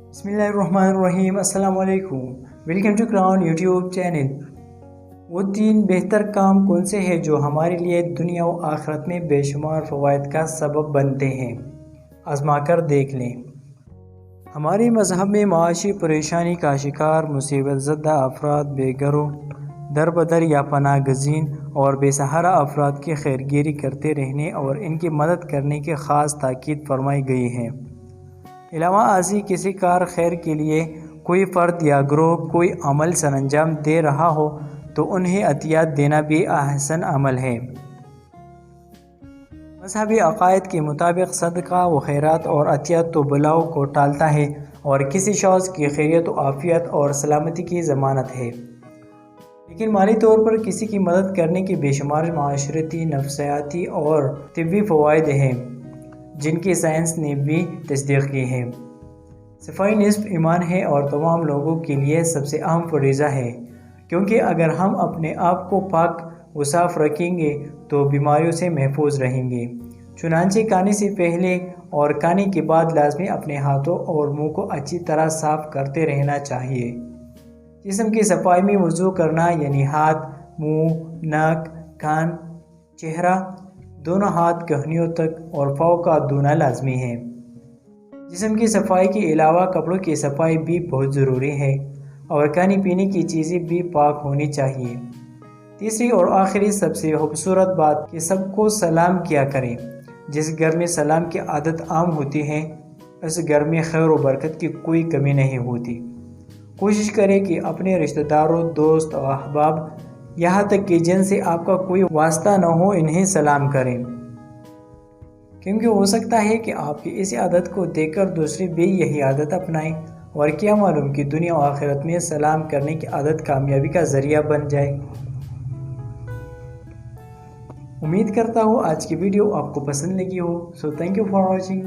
बिस्मिल्लाहिर्रहमानिर्रहीम। अस्सलाम वालेकुम। Welcome to Crown YouTube channel. वो 3 बेहतर काम कौन से हैं जो हमारे लिए दुनिया और आखिरत में बेशुमार फ़वाइद का सबब बनते हैं, आजमा कर देख लें। हमारे मज़हब में माशी परेशानी का शिकार मुसीबत ज़दा अफराद, बेघरों, दर बदर या पनाह गज़ीन और बेसहारा अफराद की खैरगिरी करते रहने और इनकी मदद करने की ख़ास ताकीद फरमाई गई है। अलावा आज़ी किसी कार खैर के लिए कोई फ़र्द या ग्रोह कोई अमल सरअंजाम दे रहा हो तो उन्हें अतियात देना भी अहसन अमल है। मज़हबी अक़ायद के मुताबिक सदका व खैरात और अतियात तो बलाओं को टालता है और किसी शख्स की खैरियत व आफ़ियत और सलामती की ज़मानत है। लेकिन माली तौर पर किसी की मदद करने के बेशुमार माशरती, नफ्सियाती और तिब्बी फ़वाइद हैं जिनकी साइंस ने भी तस्दीक की है। सफाई निस्फ ईमान है और तमाम लोगों के लिए सबसे अहम फरीज़ा है, क्योंकि अगर हम अपने आप को पाक व साफ़ रखेंगे तो बीमारियों से महफूज रहेंगे। चुनांचे खाने से पहले और खाने के बाद लाजमी अपने हाथों और मुंह को अच्छी तरह साफ़ करते रहना चाहिए। जिस्म की सफाई में वज़ू करना यानी हाथ, मुंह, नाक, कान, चेहरा, दोनों हाथ कहनियों तक और पाँव का धोना लाजमी है। जिस्म की सफाई के अलावा कपड़ों की सफाई भी बहुत ज़रूरी है और खाने पीने की चीज़ें भी पाक होनी चाहिए। तीसरी और आखिरी सबसे खूबसूरत बात कि सबको सलाम किया करें। जिस घर में सलाम की आदत आम होती है उस घर में खैर व बरकत की कोई कमी नहीं होती। कोशिश करें कि अपने रिश्तेदारों, दोस्त और अहबाब, यहाँ तक कि जिनसे आपका कोई वास्ता न हो, इन्हें सलाम करें, क्योंकि हो सकता है कि आपकी इस आदत को देखकर दूसरे भी यही आदत अपनाएं और क्या मालूम कि दुनिया और आखिरत में सलाम करने की आदत कामयाबी का ज़रिया बन जाए। उम्मीद करता हूँ आज की वीडियो आपको पसंद लगी हो। So thank you for watching.